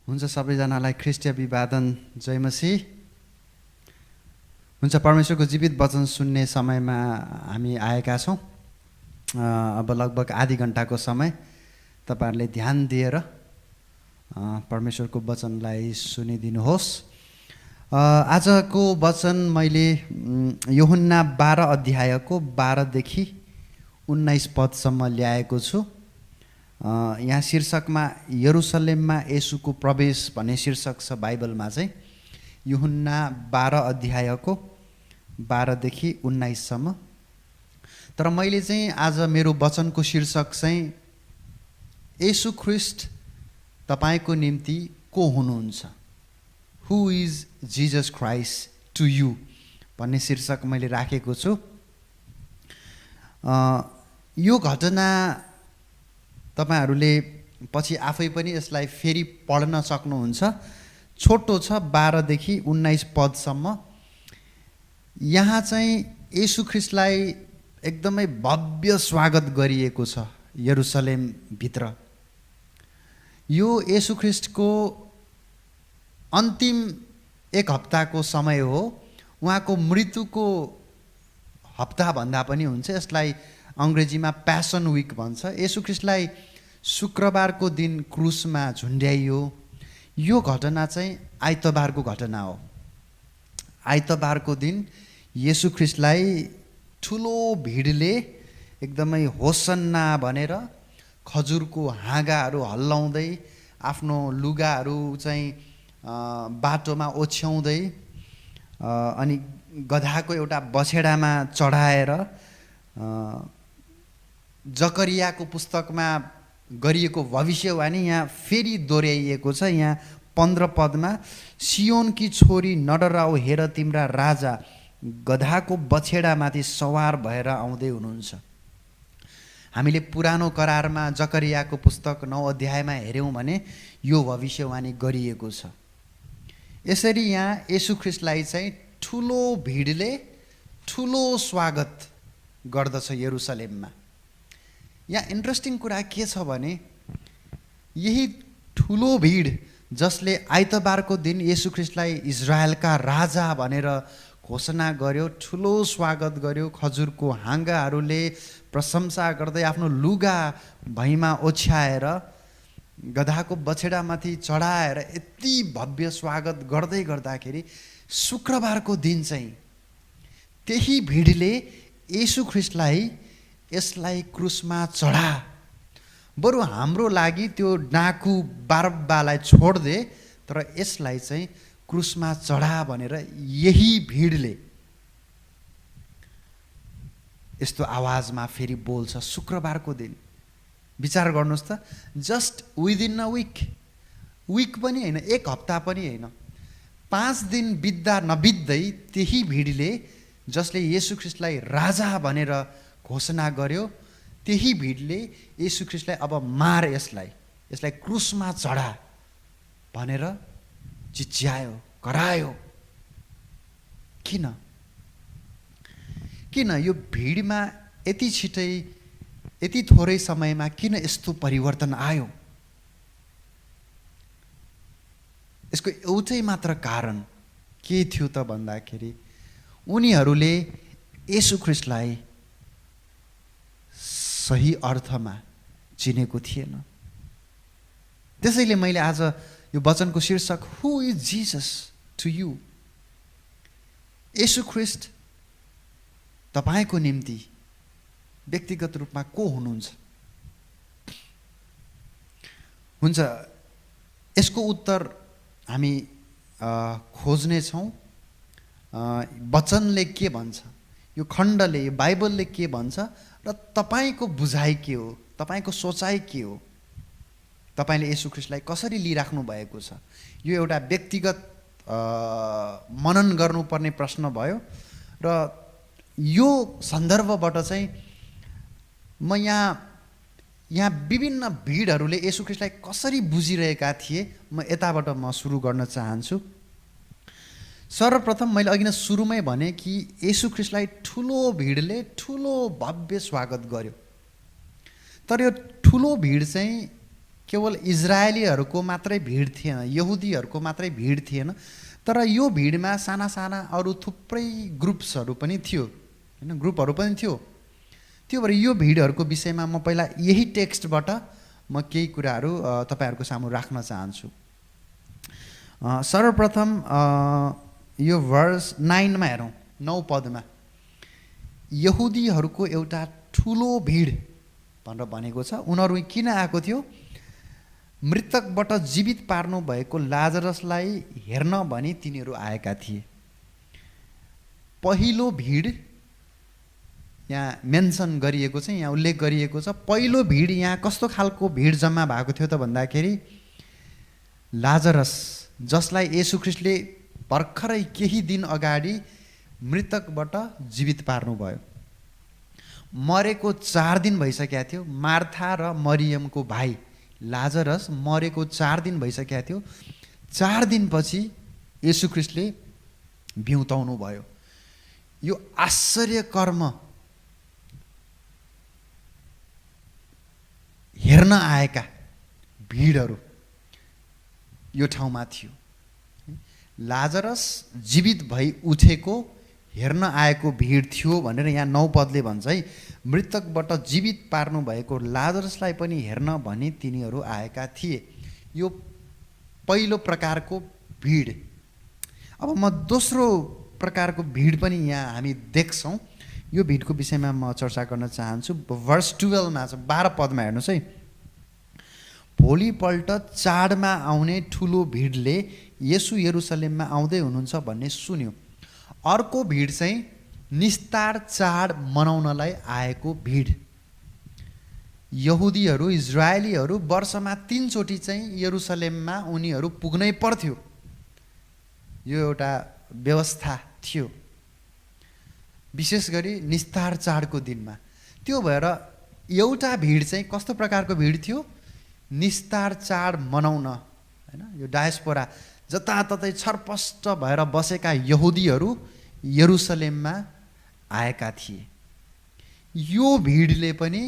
हुन्छ सबैजनालाई ख्रीष्टीय अभिवादन जय मसीह। हुन्छ परमेश्वरको जीवित वचन सुन्ने समयमा हामी आएका छौँ। अब लगभग आधी घण्टाको समय तपाईहरुले ध्यान दिएर परमेश्वरको वचनलाई सुनिदिनुहोस्। आजको वचन मैले यूहन्ना 12 अध्यायको 12 देखि 19 पदसम्म ल्याएको छु। यहाँ शीर्षकमा यरुशलेममा येशूको प्रवेश भन्ने शीर्षक छ बाइबलमा चाहिँ। यूहन्ना 12 अध्यायको 12 देखि 19 सम्म। तर मैले चाहिँ आज मेरो वचनको शीर्षक चाहिँ येशू ख्रीष्ट तपाईको निम्ति को हुनुहुन्छ, who is Jesus Christ to you भन्ने शीर्षक मैले राखेको छु। यो घटना तपाईहरुले पछि आफै पनि यसलाई फेरि पढ्न सक्नुहुन्छ। छोटो छ, 12 देखि 19 पदसम्म। यहाँ चाहिँ येशू ख्रीष्टलाई एकदमै भव्य स्वागत गरिएको छ यरुशलेम भित्र। यो येशू ख्रीष्टको अन्तिम एक हप्ताको समय हो। उहाँको मृत्युको हप्ता भन्दा पनि हुन्छ। यसलाई अंग्रेजीमा पैसन वीक भन्छ। येशू ख्रीष्टलाई शुक्रबारको दिन क्रुसमा झुन्ड्याइयो। यो घटना चाहिँ आइतबारको घटना हो। आइतबारको दिन येशू ख्रीष्टलाई ठुलो भिडले एकदमै होसन्ना भनेर खजुरको हाँगाहरू हल्लाउँदै आफ्नो लुगाहरू चाहिँ बाटोमा ओछ्याउँदै अनि गधाको एउटा बछेडामा चढाएर जकरियाको पुस्तकमा गरिएको भविष्यवाणी यहाँ फेरि दोहोऱ्याइएको छ। यहाँ 15 पदमा सियोनकी छोरी नडराऊ, हेर तिम्रा राजा गधाको बछेडामाथि सवार भएर आउँदै हुनुहुन्छ। हामीले पुरानो करारमा जकरियाको पुस्तक 9 अध्यायमा हेर्यौं भने यो भविष्यवाणी गरिएको छ। यसरी यहाँ येशू ख्रीष्टलाई चाहिँ ठुलो भिडले ठुलो स्वागत गर्दछ यरुशलेममा। यहाँ इन्ट्रेस्टिङ कुरा के छ भने यही ठुलो भिड जसले आइतबारको दिन येशू ख्रीष्टलाई इजरायलका राजा भनेर घोषणा गर्यो, ठुलो स्वागत गर्यो, खजुरको हाँगाहरूले प्रशंसा गर्दै आफ्नो लुगा भैँमा ओछ्याएर गधाको बछेडामाथि चढाएर यति भव्य स्वागत गर्दै गर्दाखेरि शुक्रबारको दिन चाहिँ त्यही भिडले येशू ख्रीष्टलाई यसलाई क्रुसमा चढा, बरु हाम्रो लागि त्यो डाकु बारब्बालाई छोड्दे, तर यसलाई चाहिँ क्रुसमा चढा भनेर यही भिडले यस्तो आवाजमा फेरि बोल्छ शुक्रबारको दिन। विचार गर्नुहोस् त, जस्ट विदिन अ विक पनि हैन, एक हप्ता पनि हैन, 5 दिन बित्दा नबित्दै त्यही भिडले जसले येशू ख्रीष्टलाई राजा भनेर घोषणा गर्यो, त्यही भिडले येशू ख्रीष्टलाई अब मार, यसलाई क्रुसमा चढा भनेर चिच्यायो, करायो। किन यो भिडमा यति छिटै यति थोरै समयमा किन यस्तो परिवर्तन आयो? यसको एउटै मात्र कारण के थियो त भन्दाखेरि उनीहरूले येशू ख्रीष्टलाई सही अर्थमा चिनेको थिएन। त्यसैले मैले आज यो वचनको शीर्षक हु इज जीसस टु यू, येशू ख्रीष्ट तपाईको निम्ति व्यक्तिगत रूपमा को हुनुहुन्छ? हुन्छ, यसको उत्तर हामी खोज्ने छौं। वचनले के भन्छ, यो खण्डले, यो बाइबलले के भन्छ र तपाईको बुझाइ के हो, तपाईको सोचाइ के हो, तपाईले येशू ख्रीष्टलाई कसरी लिइराख्नु भएको छ? यो एउटा व्यक्तिगत मनन गर्नुपर्ने प्रश्न भयो। र यो सन्दर्भबाट चाहिँ म यहाँ विभिन्न भिडहरूले येशू ख्रीष्टलाई कसरी बुझिरहेका थिए, म यताबाट सुरु गर्न चाहन्छु। सर्वप्रथम मैले अघि नै सुरुमै भने कि येशू ख्रीष्टलाई ठुलो भिडले ठुलो भव्य स्वागत गर्यो। तर यो ठुलो भिड चाहिँ केवल इजरायलीहरूको मात्रै भिड थिएन, यहुदीहरूको मात्रै भिड थिएन, तर यो भिडमा साना साना अरू थुप्रै ग्रुप्सहरू पनि थियो होइन, ग्रुपहरू पनि थियो। त्यो भएर यो भिडहरूको विषयमा म पहिला यही टेक्स्टबाट म केही कुराहरू तपाईँहरूको सामु राख्न चाहन्छु। सर्वप्रथम यो भर्स 9 मा हेरौँ, 9 पदमा यहुदीहरूको एउटा ठुलो भिड भनेर भनेको छ। उनीहरू किन आएको थियो? मृतकबाट जीवित पार्नु भएको लाजरसलाई हेर्न भनी तिनीहरू आएका थिए। पहिलो भिड यहाँ मेन्सन गरिएको छ, यहाँ उल्लेख गरिएको छ। पहिलो भिड यहाँ कस्तो खालको भिड जम्मा भएको थियो त भन्दाखेरि लाजरस, जसलाई येशू ख्रीष्टले भर्खरै केही दिन अगाडि मृतकबाट जीवित पार्नुभयो। मरेको 4 दिन भइसकेको थियो। मार्था र मरियमको भाइ लाजरस मरेको 4 दिन भइसकेको थियो। 4 दिनपछि येशू ख्रीष्टले बिउताउनु भयो। यो आश्चर्य कर्म हेर्न आएका भिडहरू यो ठाउँमा थियो। लाजरस जीवित भई उठेको हेर्न आएको भिड थियो भनेर यहाँ 9 पदले भन्छ है। मृतकबाट जीवित पार्नु भएको लाजरसलाई पनि हेर्न भनी तिनीहरू आएका थिए। यो पहिलो प्रकारको भिड। अब म दोस्रो प्रकारको भिड पनि यहाँ हामी देख्छौँ। यो भिडको विषयमा म चर्चा गर्न चाहन्छु। भर्स 12 मा छ, 12 पदमा हेर्नुहोस् है। भोलिपल्ट चाडमा आउने ठुलो भिडले येशू यरुसलेममा आउँदै हुनुहुन्छ भन्ने सुन्यो। अर्को भिड चाहिँ निस्तार चाड मनाउनलाई आएको भिड। यहुदीहरू, इजरायलीहरू वर्षमा 3 चोटि चाहिँ यरुसलेममा उनीहरू पुग्नै पर्थ्यो। यो एउटा व्यवस्था थियो, विशेष गरी निस्तार चाडको दिनमा। त्यो भएर एउटा भिड चाहिँ कस्तो प्रकारको भिड थियो? निस्तार चाड मनाउन हैन, यो डायस्पोरा जताततै छरपष्ट भएर बसेका यहुदीहरू यरुसलेममा आएका थिए। यो भिडले पनि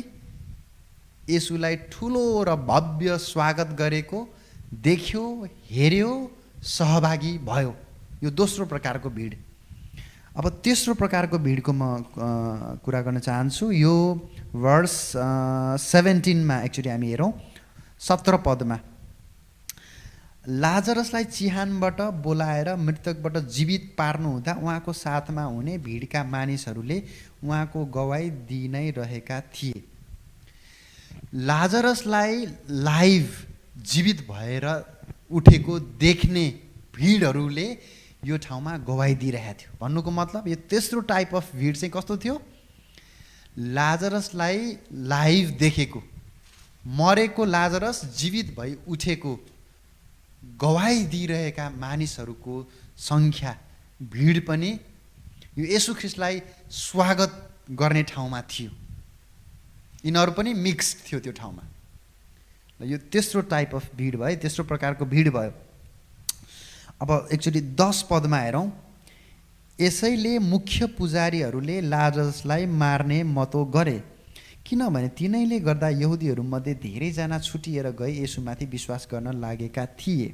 येशूलाई ठुलो र भव्य स्वागत गरेको देख्यो, हेर्यो, सहभागी भयो। यो दोस्रो प्रकारको भिड। अब तेस्रो प्रकारको भिडको म कुरा गर्न चाहन्छु। यो भर्स 17 मा एक्चुअली हामी हेरौँ, 17 पदमा लाजरसलाई चिहानबाट बोलाएर मृतकबाट जीवित पार्नु हुँदा उहाँको साथमा हुने भिडका मानिसहरूले उहाँको गवाई दिइ नै रहेका थिए। लाजरसलाई लाइभ जीवित भएर उठेको देख्ने भिडहरूले यो ठाउँमा गवाई दिइरहेको थियो। भन्नुको मतलब यो तेस्रो टाइप अफ भिड चाहिँ कस्तो थियो? लाजरसलाई लाइभ देखेको, मरेको लाजरस जीवित भई उठेको गवाई दिइरहेका मानिसहरूको सङ्ख्या, भिड पनि यो येशू ख्रीष्टलाई स्वागत गर्ने ठाउँमा थियो। यिनीहरू पनि मिक्स थियो त्यो ठाउँमा। यो तेस्रो टाइप अफ भिड भयो, तेस्रो प्रकारको भिड भयो। अब एक्चुअली 10 पदमा हेरौँ। यसैले मुख्य पुजारीहरूले लाजरसलाई मार्ने मतो गरे, किनभने तिनैले गर्दा यहुदीहरूमध्ये धेरैजना छुटिएर गई येशूमाथि विश्वास गर्न लागेका थिए।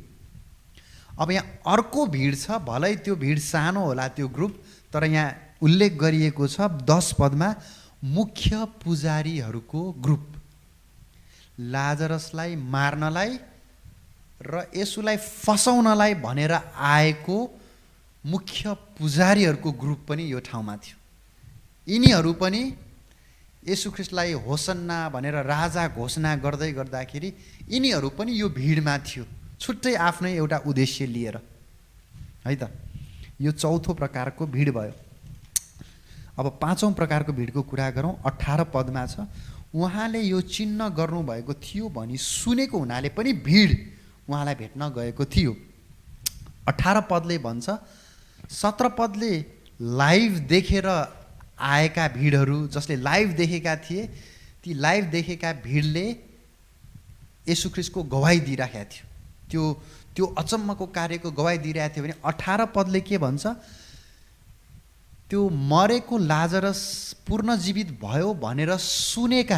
अब यहाँ अर्को भिड छ, भलै त्यो भिड सानो होला त्यो ग्रुप, तर यहाँ उल्लेख गरिएको छ 10 पदमा मुख्य पुजारीहरूको ग्रुप। लाजरसलाई मार्नलाई र येशूलाई फसाउनलाई भनेर आएको मुख्य पुजारीहरूको ग्रुप पनि यो ठाउँमा थियो। यिनीहरू पनि येशू ख्रीष्टलाई होसन्ना भनेर राजा घोषणा गर्दै गर्दाखेरि यिनीहरू पनि यो भिडमा थियो, छुट्टै आफ्नै एउटा उद्देश्य लिएर है त। यो चौथो प्रकारको भिड भयो। अब 5औं प्रकारको भिडको कुरा गरौँ। 18 पदमा छ, उहाँले यो चिन्ह गर्नुभएको थियो भनी सुनेको हुनाले पनि भिड उहाँलाई भेट्न गएको थियो। 18 पदले भन्छ, 17 पदले लाइभ देखेर आएका भिडहरू, जसले लाइभ देखेका थिए, ती लाइभ देखेका भिडले येशू ख्रीष्टको गवाई दिइराखेका थियो। त्यो अचम्मको कार्यको गवाई दिइरहेको थियो भने 18 पदले के भन्छ? त्यो मरेको लाजरस पुनर्जीवित भयो भनेर सुनेर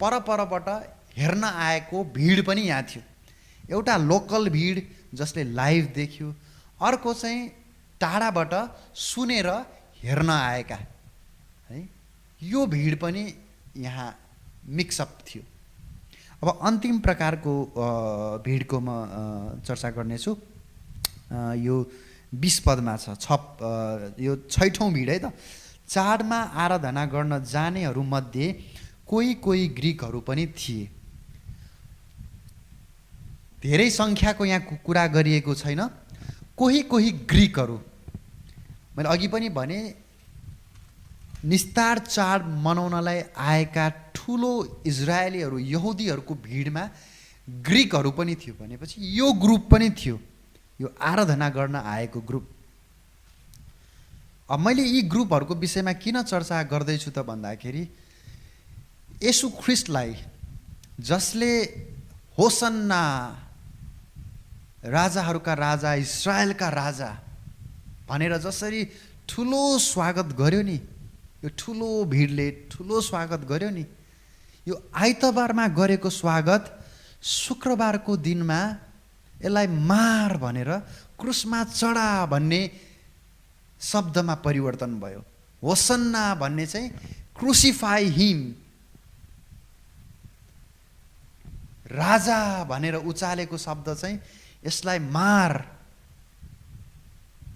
परपरबाट हेर्न आएको भिड पनि यहाँ थियो। एउटा लोकल भिड जसले लाइभ देख्यो, अर्को चाहिँ टाढाबाट सुनेर हेर्न आएका है, यो भिड पनि यहाँ मिक्सअप थियो। अब अन्तिम प्रकारको भिडको म चर्चा गर्नेछु। यो 20 पदमा छ। यो 6औं भिड है त। चाडमा आराधना गर्न जानेहरूमध्ये कोही कोही ग्रिकहरू पनि थिए। धेरै सङ्ख्याको यहाँ कुरा गरिएको छैन। कोही कोही ग्रिकहरू, मैले अघि पनि भने निस्तार चाड मनाउनलाई आएका ठुलो इजरायलीहरू यहुदीहरूको भिडमा ग्रिकहरू पनि थियो भनेपछि यो ग्रुप पनि थियो, यो आराधना गर्न आएको ग्रुप। अब मैले यी ग्रुपहरूको विषयमा किन चर्चा गर्दैछु त भन्दाखेरि येशू ख्रिस्टलाई, जसले होसन्ना राजाहरूका राजा, इस्राएलका राजा भनेर जसरी ठुलो स्वागत गर्यो नि, यो ठुलो भिडले ठुलो स्वागत गर्यो नि, यो आइतबारमा गरेको स्वागत शुक्रबारको दिनमा यसलाई मार भनेर क्रुसमा चढा भन्ने शब्दमा परिवर्तन भयो। होसन्ना भन्ने चाहिँ क्रुसिफाई हिम, राजा भनेर उचालेको शब्द चाहिँ यसलाई मार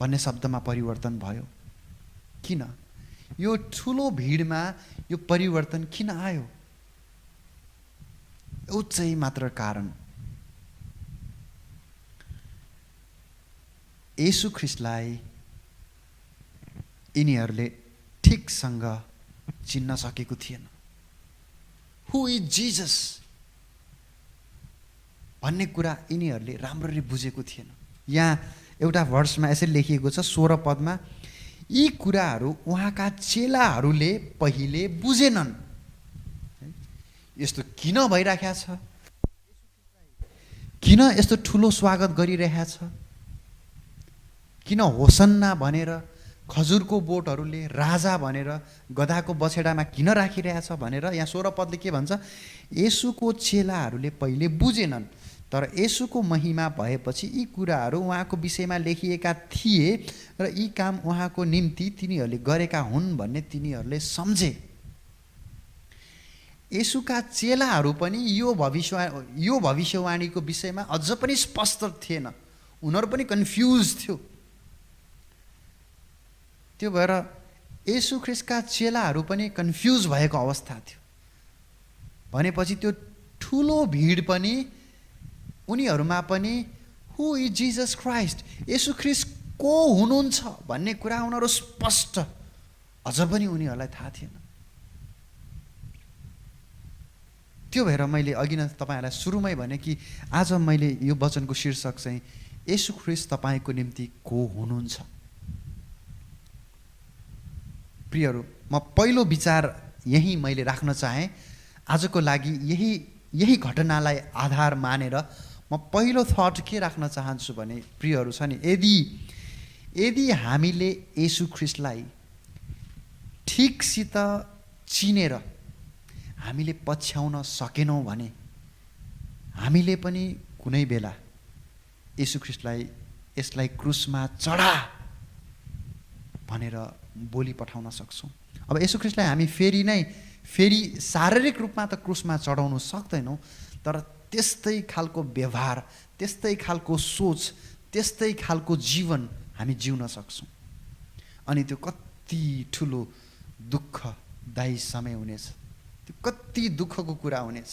भन्ने शब्दमा परिवर्तन भयो। किन? यो ठुलो भिडमा यो परिवर्तन किन आयो? एउटै मात्र कारण, येशू ख्रिस्टलाई यिनीहरूले ठिकसँग चिन्न सकेको थिएन। हु इज जिजस भन्ने कुरा यिनीहरूले राम्ररी बुझेको थिएन। यहाँ एउटा भर्समा यसरी लेखिएको छ 16 पदमा, यी कुराहरू उहाँका चेलाहरूले पहिले बुझेनन्। यस्तो किन भइरहेको छ? किन यस्तो ठुलो स्वागत गरिरहेको छ? किन होसन्ना भनेर खजुरको बोटहरूले राजा भनेर गधाको बछेडामा किन राखिरहेछ भनेर यहाँ 16 पदले के भन्छ? येशूको चेलाहरूले पहिले बुझेनन्, तर येशूको महिमा भएपछि यी कुराहरू उहाँको विषयमा लेखिएका थिए र यी काम उहाँको निम्ति तिनीहरूले गरेका हुन् भन्ने तिनीहरूले सम्झे। येशूका चेलाहरू पनि यो भविष्यवाणीको विषयमा अझ पनि स्पष्ट थिएन, उनीहरू पनि कन्फ्युज थियो। त्यो भएर येशू ख्रिस्टका चेलाहरू पनि कन्फ्युज भएको अवस्था थियो। भनेपछि त्यो ठुलो भिड पनि उनीहरूमा पनि हु इज जिजस क्राइस्ट, येशू ख्रिस्ट को हुनुहुन्छ भन्ने कुरा उनीहरू स्पष्ट अझ पनि उनीहरूलाई थाहा थिएन। त्यो भएर मैले अघि नै तपाईँहरूलाई सुरुमै भने कि आज मैले यो वचनको शीर्षक चाहिँ येशू ख्रिस्ट तपाईँको निम्ति को हुनुहुन्छ। प्रियहरू, म पहिलो विचार यही मैले राख्न चाहेँ। आजको लागि यही घटनालाई आधार मानेर म पहिलो थट के राख्न चाहन्छु भने प्रियहरू छ नि, यदि हामीले येशू ख्रिस्टलाई ठिकसित चिनेर हामीले पछ्याउन सकेनौँ भने हामीले पनि कुनै बेला येशू ख्रिस्टलाई यसलाई क्रुसमा चढा भनेर बोली पठाउन सक्छौँ। अब येशू ख्रिस्टलाई हामी फेरि शारीरिक रूपमा त क्रुसमा चढाउन सक्दैनौँ, तर त्यस्तै खालको व्यवहार, त्यस्तै खालको सोच, त्यस्तै खालको जीवन हामी जिउन सक्छौँ। अनि त्यो कति ठुलो दुःखदायी समय हुनेछ, त्यो कति दुःखको कुरा हुनेछ।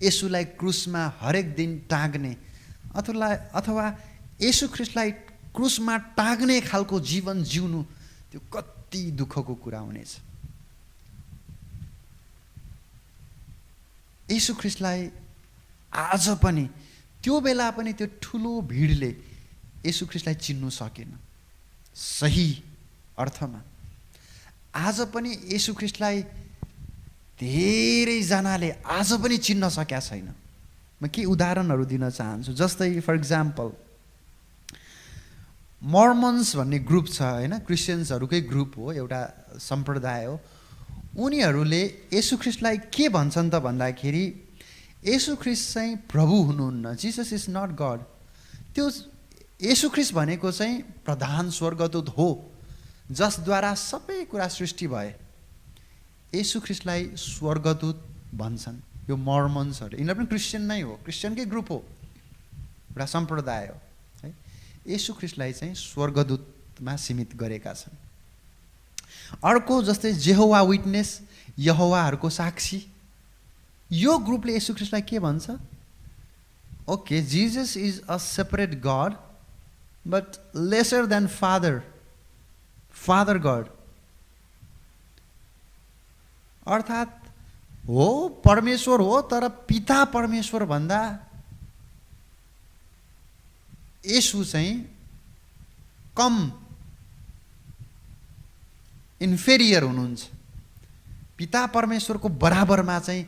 येशूलाई क्रुसमा हरेक दिन टाँग्ने अथवा येशू ख्रिस्टलाई क्रुसमा टाँग्ने खालको जीवन जिउनु, त्यो कति दुःखको कुरा हुनेछ। येशू ख्रिस्टलाई आज पनि, त्यो बेला पनि त्यो ठुलो भिडले येशू ख्रिस्टलाई चिन्नु सकेन सही अर्थमा। आज पनि येशू ख्रिस्टलाई धेरैजनाले आज पनि चिन्न सकेका छैन। म केही उदाहरणहरू दिन चाहन्छु। जस्तै फर इक्जाम्पल मर्मन्स भन्ने ग्रुप छ होइन, क्रिस्चियन्सहरूकै ग्रुप हो, एउटा सम्प्रदाय हो। उनीहरूले येशू ख्रीष्टलाई के भन्छन् त भन्दाखेरि येशू ख्रीष्ट चाहिँ प्रभु हुनुहुन्न, जिसस इज नट गड। त्यो येशू ख्रीष्ट भनेको चाहिँ प्रधान स्वर्गदूत हो जसद्वारा सबै कुरा सृष्टि भए। येशू ख्रीष्टलाई स्वर्गदूत भन्छन्। यो मर्मन्सहरू यिनीहरू पनि क्रिस्चियन नै हो, क्रिस्चियनकै ग्रुप हो, एउटा सम्प्रदाय हो है। येशू ख्रीष्टलाई चाहिँ स्वर्गदूतमा सीमित गरेका छन्। अर्को जस्तै जेहोवा विटनेस, यहोवाहरूको साक्षी, यो ग्रुपले येशू ख्रीष्टलाई के भन्छ? Okay, Jesus is a separate god but lesser than father god. अर्थात् हो परमेश्वर हो, तर पिता परमेश्वर भन्दा येशू चाहिँ कम इन्फेरियर हुनुहुन्छ। पिता परमेश्वरको बराबरमा चाहिँ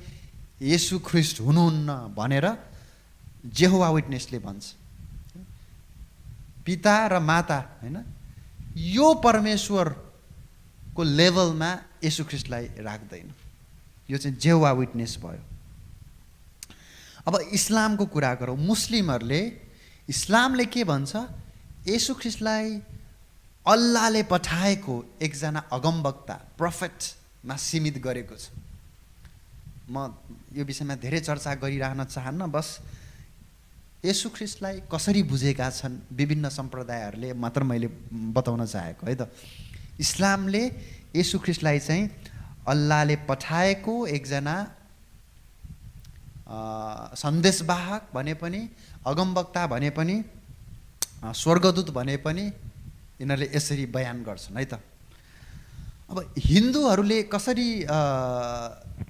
येशू ख्रीष्ट हुनुहुन्न भनेर जेहोवा विटनेसले भन्छ। पिता र माता हैन, यो परमेश्वरको लेभलमा येशू ख्रीष्टलाई राख्दैन। यो चाहिँ जेहोवा विटनेस भयो। अब इस्लामको कुरा गरौँ। मुस्लिमहरूले, इस्लामले के भन्छ? येशू ख्रीष्टलाई अल्लाहले पठाएको एकजना अगमवक्ता, प्रोफेटमा सीमित गरेको छ। म यो विषयमा धेरै चर्चा गरिरहन चाहन्न, बस येशू ख्रीष्टलाई कसरी बुझेका छन् विभिन्न सम्प्रदायहरूले मात्र मैले बताउन चाहेको है त। इस्लामले येशू ख्रीष्टलाई चाहिँ अल्लाहले पठाएको एकजना सन्देशवाहक भने पनि, अगमवक्ता भने पनि, स्वर्गदूत भने पनि यिनीहरूले यसरी बयान गर्छन् है त। अब हिन्दूहरूले कसरी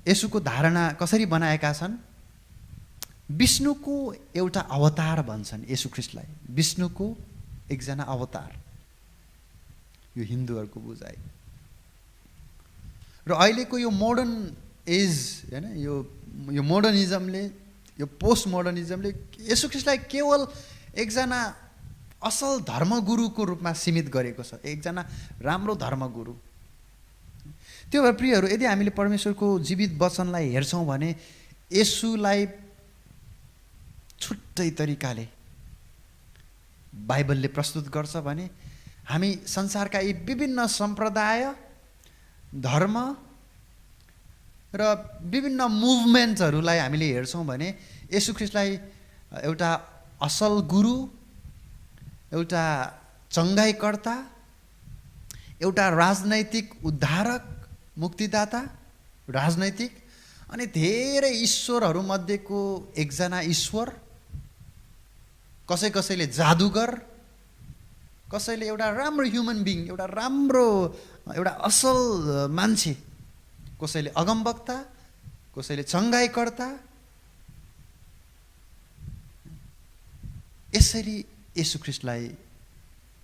येशूको धारणा कसरी बनाएका छन्? विष्णुको एउटा अवतार भन्छन् येशू ख्रीष्टलाई, विष्णुको एकजना अवतार। यो हिन्दूहरूको बुझाइ। र अहिलेको यो मोडर्न एज हैन, यो मोडर्निजमले, यो पोस्ट मोडर्निजमले येशू ख्रीष्टलाई केवल एकजना असल धर्मगुरुको रूपमा सीमित गरेको छ, एकजना राम्रो धर्मगुरु। त्यो भएर प्रियहरू, यदि हामीले परमेश्वरको जीवित वचनलाई हेर्छौँ भने येशूलाई छुट्टै तरिकाले बाइबलले प्रस्तुत गर्छ भने हामी संसारका यी विभिन्न सम्प्रदाय, धर्म र विभिन्न मुभमेन्टहरूलाई हामीले हेर्छौँ भने येशू ख्रीष्टलाई एउटा असल गुरु, एउटा चङ्गाइकर्ता, एउटा राजनैतिक उद्धारक, मुक्तिदाता, राजनैतिक, अनि धेरै ईश्वरहरूमध्येको एकजना ईश्वर, कसैले जादुगर, कसैले एउटा राम्रो ह्युमन बिङ, एउटा राम्रो, एउटा असल मान्छे, कसैले अगमवक्ता, कसैले चङ्गाइकर्ता। यसरी येशू ख्रीष्टलाई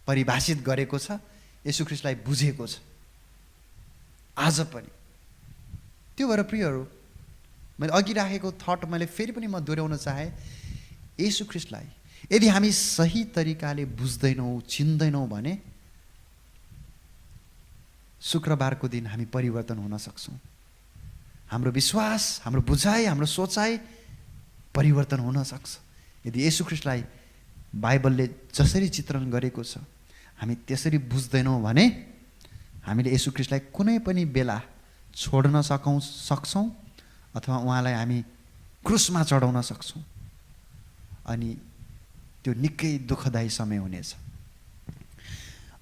परिभाषित गरेको छ, येशू ख्रीष्टलाई बुझेको छ आज पनि। त्यो भएर प्रियहरू, मैले अघि राखेको थट मैले फेरि पनि म दोहोऱ्याउन चाहे। येशू ख्रीष्टलाई यदि हामी सही तरिकाले बुझ्दैनौँ, चिन्दैनौँ भने शुक्रबारको दिन हामी परिवर्तन हुन सक्छौँ। हाम्रो विश्वास, हाम्रो बुझाइ, हाम्रो सोचाइ परिवर्तन हुन सक्छ। यदि येशू ख्रीष्टलाई बाइबलले जसरी चित्रण गरेको छ हामी त्यसरी बुझ्दैनौँ भने हामीले येशू ख्रीष्टलाई कुनै पनि बेला छोड्न सक्छौँ अथवा उहाँलाई हामी क्रुसमा चढाउन सक्छौँ, अनि त्यो निकै दुःखदायी समय हुनेछ।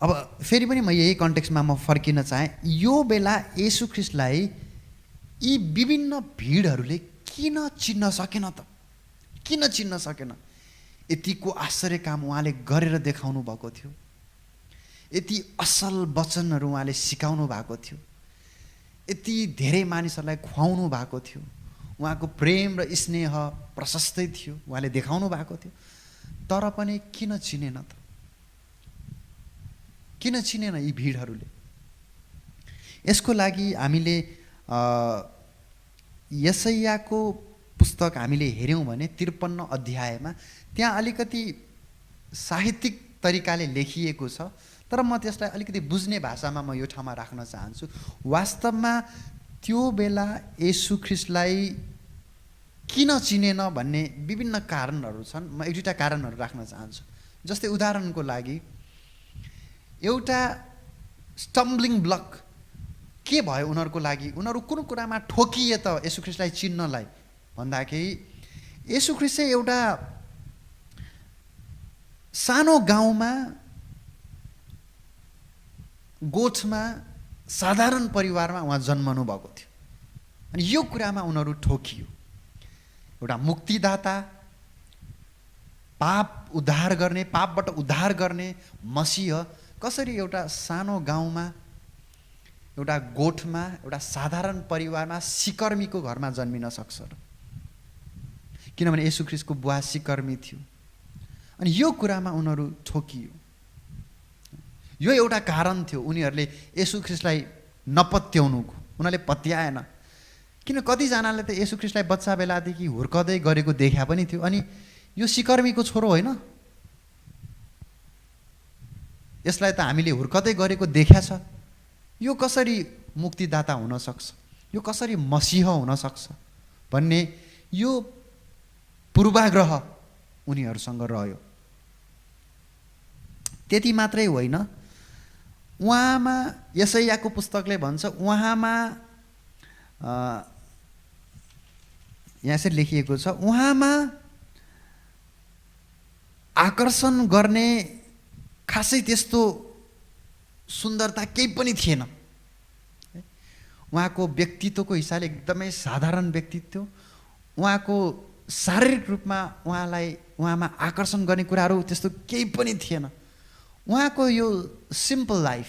अब फेरि पनि म यही कन्टेक्स्टमा म फर्किन चाहेँ। यो बेला येशू ख्रीष्टलाई यी विभिन्न भिडहरूले किन चिन्न सकेन त? किन चिन्न सकेन? यतिको आश्चर्य काम उहाँले गरेर देखाउनु भएको थियो, यति असल वचनहरू उहाँले सिकाउनु भएको थियो, यति धेरै मानिसहरूलाई खुवाउनु भएको थियो, उहाँको प्रेम र स्नेह प्रशस्तै थियो, उहाँले देखाउनु भएको थियो। तर पनि किन चिनेन त? किन चिनेन यी भिडहरूले? यसको लागि हामीले यशायाको पुस्तक हामीले हेऱ्यौँ भने 53 अध्यायमा त्यहाँ अलिकति साहित्यिक तरिकाले लेखिएको छ, तर म त्यसलाई अलिकति बुझ्ने भाषामा म यो ठाउँमा राख्न चाहन्छु। वास्तवमा त्यो बेला येशू ख्रीष्टलाई किन चिनेन भन्ने विभिन्न कारणहरू छन्। म एक दुईवटा कारणहरू राख्न चाहन्छु। जस्तै उदाहरणको लागि एउटा स्टम्बलिङ ब्लक के भयो उनीहरूको लागि, उनीहरू कुन कुरामा ठोकिए त येशू ख्रीष्टलाई चिन्नलाई भन्दाखेरि येशू ख्रीष्ट चाहिँ एउटा सानो गाउँमा गोठमा साधारण परिवारमा उहाँ जन्मनु भएको थियो। अनि यो कुरामा उनीहरू ठोकियो। एउटा मुक्तिदाता, पाप उद्धार गर्ने, पापबाट उद्धार गर्ने मसीह कसरी एउटा सानो गाउँमा, एउटा गोठमा, एउटा साधारण परिवारमा सिकर्मीको घरमा जन्मिन सक्छ र? किनभने येशू ख्रीष्टको बुवा सिकर्मी थियो। अनि यो कुरामा उनीहरू ठोकियो। यो एउटा कारण थियो उनीहरूले येशू ख्रीष्टलाई नपत्याउनुको। उनीहरूले पत्याएन। किन कतिजनाले त येशू ख्रीष्टलाई बच्चा बेलादेखि हुर्कदै गरेको देखा पनि थियो। अनि यो सिकर्मीको छोरो होइन, यसलाई त हामीले हुर्कदै गरेको देखा छ, यो कसरी मुक्तिदाता हुन सक्छ, यो कसरी मसीह हुन सक्छ भन्ने यो पूर्वाग्रह उनीहरूसँग रह्यो। त्यति मात्रै होइन, उहाँमा यशायाको पुस्तकले भन्छ उहाँमा यहाँ यसरी लेखिएको छ, उहाँमा आकर्षण गर्ने खासै त्यस्तो सुन्दरता केही पनि थिएन। उहाँको व्यक्तित्वको हिसाबले एकदमै साधारण व्यक्तित्व, उहाँको शारीरिक रूपमा उहाँमा आकर्षण गर्ने कुराहरू त्यस्तो केही पनि थिएन। उहाँको यो सिम्पल लाइफ,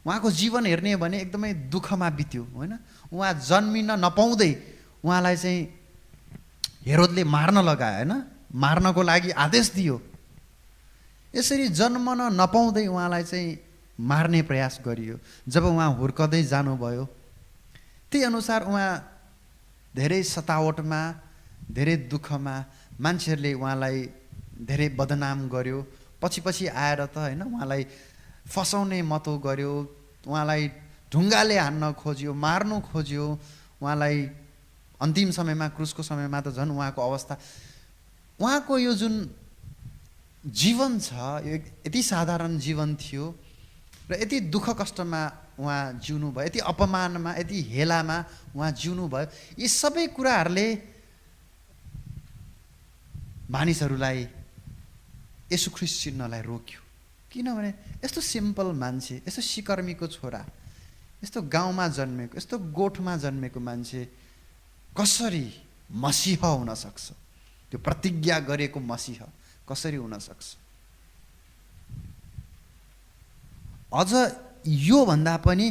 उहाँको जीवन हेर्ने हो भने एकदमै दुःखमा बित्यो होइन। उहाँ जन्मिन नपाउँदै उहाँलाई चाहिँ हेरोदले मार्न लगायो होइन, मार्नको लागि आदेश दियो। यसरी जन्मन नपाउँदै उहाँलाई चाहिँ मार्ने प्रयास गरियो। जब उहाँ हुर्कदै जानुभयो त्यही अनुसार उहाँ धेरै सतावटमा, धेरै दुःखमा, मान्छेहरूले उहाँलाई धेरै बदनाम गर्यो। पछि पछि आएर त होइन उहाँलाई फसाउने मतो गर्यो, उहाँलाई ढुङ्गाले हान्न खोज्यो, मार्नु खोज्यो। उहाँलाई अन्तिम समयमा, क्रुसको समयमा त झन् उहाँको अवस्था, उहाँको यो जुन जीवन छ यो यति साधारण जीवन थियो र यति दुःख कष्टमा उहाँ जिउनु भयो, यति अपमानमा, यति हेलामा उहाँ जिउनु भयो। यी सबै कुराहरूले मानिसहरूलाई येशू ख्रीष्ट चिन्नलाई रोक्यो। किनभने यस्तो सिम्पल मान्छे, यस्तो सिकर्मीको छोरा, यस्तो गाउँमा जन्मेको, यस्तो गोठमा जन्मेको मान्छे कसरी मसीह हुन सक्छ? त्यो प्रतिज्ञा गरेको मसीह कसरी हुन सक्छ? अझ यो भन्दा पनि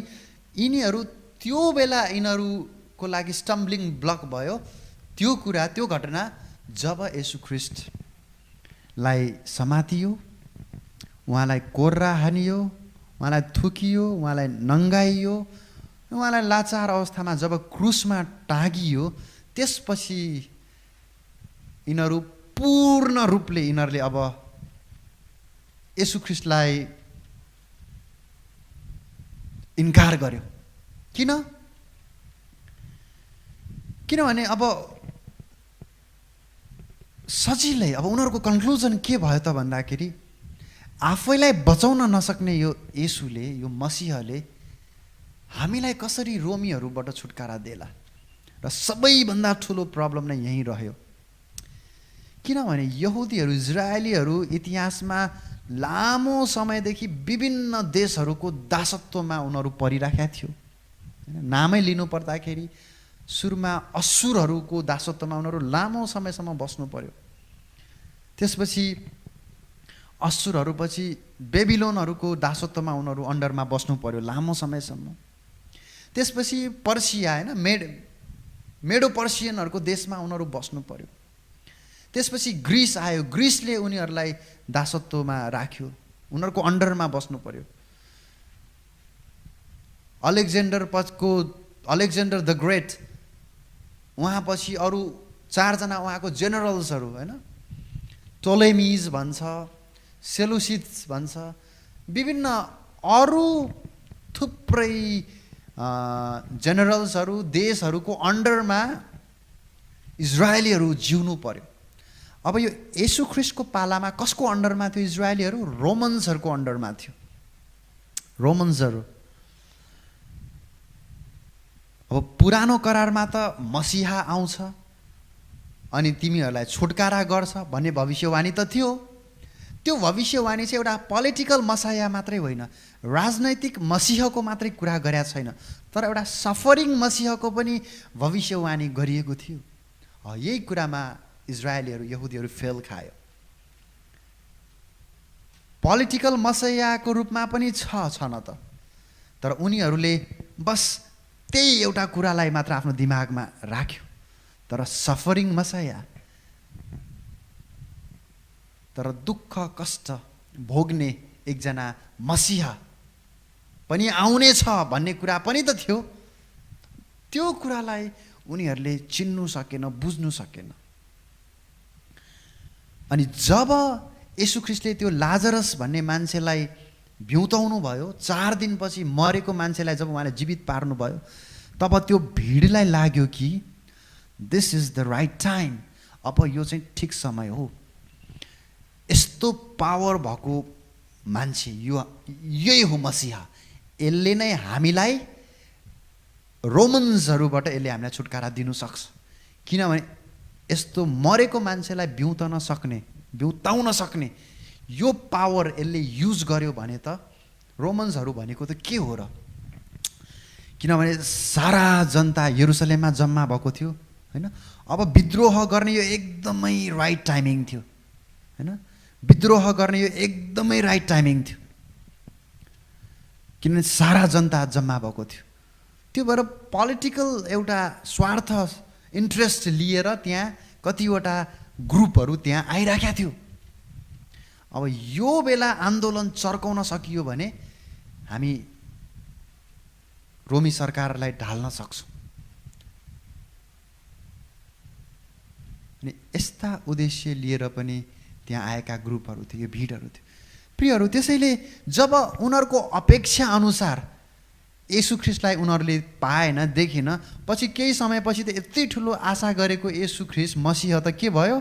यिनीहरू त्यो बेला यिनीहरूको लागि स्टम्बलिङ ब्लक भयो त्यो कुरा, त्यो घटना जब येशू ख्रीष्टलाई समातियो, उहाँलाई कोर्रा हानियो, उहाँलाई थुकियो, उहाँलाई नङ्गाइयो, उहाँलाई लाचार अवस्थामा जब क्रुसमा टाँगियो, त्यसपछि यिनीहरू पूर्ण रूपले यिनीहरूले अब येशू ख्रीष्टलाई इन्कार गर्यो। किनभने अब सजिलै अब उनीहरूको कन्क्लुजन के भयो त भन्दाखेरि आफैलाई बचाउन नसक्ने यो येशूले, यो मसीहले हामीलाई कसरी रोमीहरूबाट छुटकारा देला? र सबैभन्दा ठुलो प्रब्लम नै यहीँ रह्यो। किनभने यहुदीहरू, इजरायलीहरू इतिहासमा लामो समयदेखि विभिन्न देशहरूको दासत्वमा उनीहरू परिराखेका थियो। नामै लिनु पर्दाखेरि सुरुमा असुरहरूको दासत्वमा उनीहरू लामो समयसम्म बस्नु पर्यो। त्यसपछि असुरहरूपछि बेबिलोनहरूको दासत्वमा उनीहरू अन्डरमा बस्नु पर्यो लामो समयसम्म। त्यसपछि पर्सिया होइन, मेडो पर्सियनहरूको देशमा उनीहरू बस्नु पर्यो। त्यसपछि ग्रिस आयो, ग्रिसले उनीहरूलाई दासत्वमा राख्यो, उनीहरूको अन्डरमा बस्नु पर्यो। अलेक्जेन्डर द ग्रेट, उहाँपछि अरू 4 जना उहाँको जेनरल्सहरू होइन, टोलेमिज भन्छ, सेलुसिड्स भन्छ, विभिन्न अरू थुप्रै जेनरल्सहरू देशहरूको अन्डरमा इजरायलीहरू जिउनु पर्यो। अब यो येशू ख्रीष्टको पालामा कसको अन्डरमा थियो इजरायलीहरू? रोमन्सहरूको अन्डरमा थियो। रोमन्सहरू। अब पुरानो करारमा त मसीहा आउँछ अनि तिमीहरूलाई छुटकारा गर्छ भन्ने भविष्यवाणी त थियो। त्यो भविष्यवाणी चाहिँ एउटा पोलिटिकल मसाया मात्रै होइन, राजनैतिक मसीहको मात्रै कुरा गरेका छैन, तर एउटा सफरिङ मसीहको पनि भविष्यवाणी गरिएको थियो। यही कुरामा इजरायलीहरू यहुदीहरू फेल खायो। पोलिटिकल मसायाको रूपमा पनि छ न त, तर उनीहरूले बस त्यही एउटा कुरालाई मात्र आफ्नो दिमागमा राख्यो। तर सफरिङ मसाया, तर दुःख कष्ट भोग्ने एकजना मसीहा पनि आउने छ भन्ने कुरा पनि त थियो। त्यो कुरालाई उनीहरूले चिन्नु सकेन, बुझ्नु सकेन। अनि जब येशू ख्रीष्टले त्यो लाजरस भन्ने मान्छेलाई भ्युताउनु भयो, 4 दिनपछि मरेको मान्छेलाई जब उहाँले जीवित पार्नुभयो, तब त्यो भिडलाई लाग्यो कि this is the right time, अब यो चाहिँ ठिक समय हो। यस्तो पावर भएको मान्छे यही हो मसीहा, यसले नै हामीलाई रोमन्सहरूबाट यसले हामीलाई छुटकारा दिनु सक्छ। किनभने यस्तो मरेको मान्छेलाई भ्युताउन सक्ने यो पावर यसले युज गर्यो भने त रोमन्सहरू भनेको त के हो र? किनभने सारा जनता यरुसलेममा जम्मा भएको थियो हैन। अब विद्रोह गर्ने यो एकदमै राइट टाइमिङ थियो हैन। विद्रोह गर्ने यो एकदमै राइट टाइमिङ थियो, किनभने सारा जनता जम्मा भएको थियो। त्यो भएर पोलिटिकल एउटा स्वार्थ इन्ट्रेस्ट लिएर त्यहाँ कतिवटा ग्रुपहरू त्यहाँ आइराखेका थियो। अब यो बेला आन्दोलन चर्काउन सकियो भने हामी रोमी सरकारलाई ढाल्न सक्छौँ। अनि यस्ता उद्देश्य लिएर पनि त्यहाँ आएका ग्रुपहरू थियो, यो भिडहरू थियो। प्रियहरू, त्यसैले जब उनीहरूको अपेक्षा अनुसार येशू ख्रीष्टलाई उनीहरूले पाएन, देखेन, पछि केही समयपछि त यति ठुलो आशा गरेको येशू ख्रीष्ट मसीह त के भयो?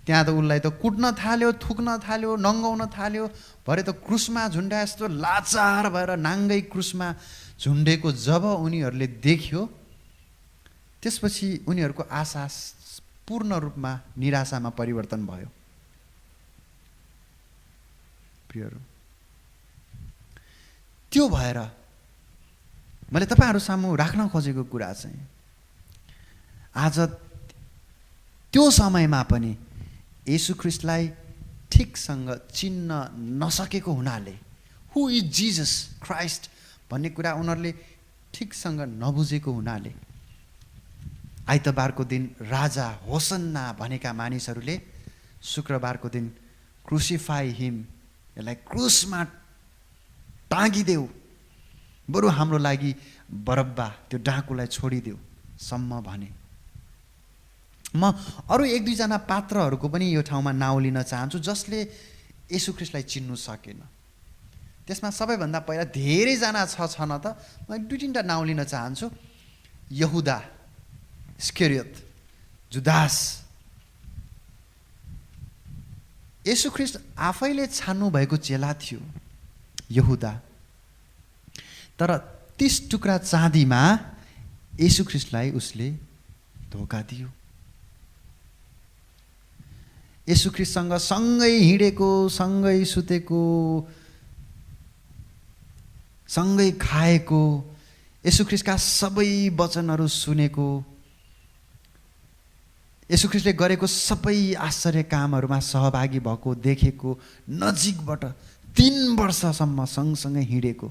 त्यहाँ त उसलाई त कुट्न थाल्यो, थुक्न थाल्यो, नङ्गाउन थाल्यो, भरे त क्रुसमा झुन्डा यस्तो लाचार भएर नाङ्गै क्रुसमा झुन्डेको जब उनीहरूले देख्यो, त्यसपछि उनीहरूको आशा पूर्ण रूपमा निराशामा परिवर्तन भयो। प्रियहरू, त्यो भएर मैले तपाईँहरू सामु राख्न खोजेको कुरा चाहिँ आज त्यो समयमा पनि येशू ख्रीष्टलाई ठिकसँग चिन्न नसकेको हुनाले, हु इज जिजस क्राइस्ट भन्ने कुरा उनीहरूले ठिकसँग नबुझेको हुनाले आइतबारको दिन राजा होसन्ना भनेका मानिसहरूले शुक्रबारको दिन क्रुसिफाई हिम, यसलाई क्रुसमा टाँगिदेऊ, बरु हाम्रो लागि बरब्बा त्यो डाकुलाई छोडिदेऊ सम्म भने। म अरू 1-2 जना पात्रहरूको पनि यो ठाउँमा नाउँ लिन चाहन्छु जसले येशू ख्रीष्टलाई चिन्नु सकेन। त्यसमा सबैभन्दा पहिला धेरैजना छ न त, म 2-3 नाउँ लिन चाहन्छु। यहुदा इस्करियोत, जुदास। येशू ख्रीष्ट आफैले छान्नु भएको चेला थियो यहुदा, तर 30 टुक्रा चाँदीमा येशू ख्रीष्टलाई उसले धोका दियो। येशू ख्रीष्टसँग सँगै हिँडेको, सँगै सुतेको, सँगै खाएको, येशू ख्रीष्टका सबै वचनहरू सुनेको, येशू ख्रीष्टले गरेको सबै आश्चर्य कामहरूमा सहभागी भएको, देखेको, नजिकबाट 3 वर्षसम्म सँगसँगै हिँडेको,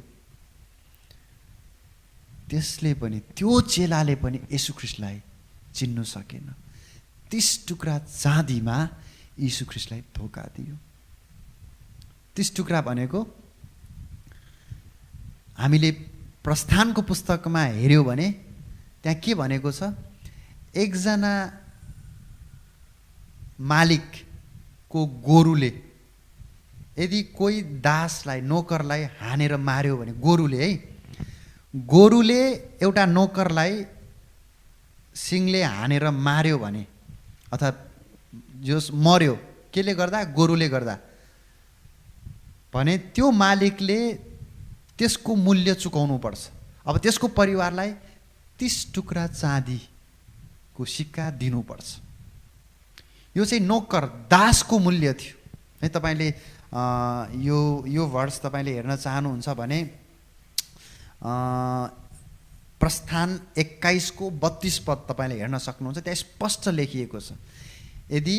त्यसले पनि, त्यो चेलाले पनि येशू ख्रीष्टलाई चिन्नु सकेन। 30 टुक्रा चाँदीमा येशू ख्रीष्टलाई धोका दियो। 30 टुक्रा भनेको हामीले प्रस्थानको पुस्तकमा हेर्यो भने त्यहाँ के भनेको छ? एकजना मालिकको गोरुले यदि कोही दासलाई, नोकरलाई हानेर मार्यो भने, गोरुले है, गोरुले एउटा नोकरलाई सिङले हानेर मार्यो भने अथवा जस मर्यो केले गर्दा, गोरुले गर्दा भने त्यो मालिकले त्यसको मूल्य चुकाउनु पर्छ। अब त्यसको परिवारलाई 30 टुक्रा चाँदीको सिक्का दिनुपर्छ। यो चाहिँ नोकर दासको मूल्य थियो है। तपाईले यो वर्ष तपाईले हेर्न चाहनुहुन्छ भने प्रस्थान 21 को 32 पद तपाईले हेर्न सक्नुहुन्छ। त्यहाँ स्पष्ट लेखिएको छ, यदि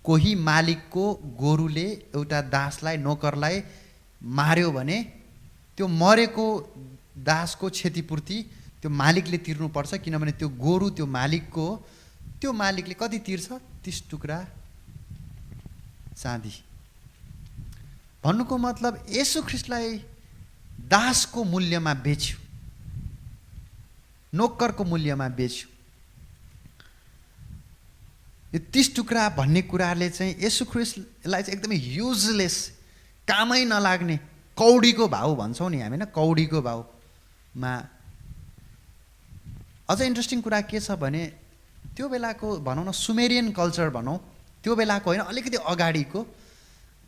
कोही मालिकको गोरुले एउटा दासलाई नोकरलाई मार्यो भने त्यो मरेको दासको क्षतिपूर्ति त्यो मालिकले तिर्नुपर्छ, किनभने त्यो गोरु त्यो मालिकको हो। त्यो मालिकले कति तिर्छ? 30 टुक्रा चाँदी। भन्नुको मतलब येशू ख्रीष्टलाई दासको मूल्यमा बेच्यो, नोकरको मूल्यमा बेच्यो। यो 30 टुक्रा भन्ने कुराले चाहिँ येशू ख्रीष्टलाई चाहिँ एकदमै युजलेस, कामै नलाग्ने, कौडीको भाउ भन्छौँ नि हामी, होइन? कौडीको भाउमा। अझ इन्ट्रेस्टिङ कुरा के छ भने त्यो बेलाको भनौँ न सुमेरियन कल्चर भनौँ, त्यो बेलाको होइन, अलिकति अगाडिको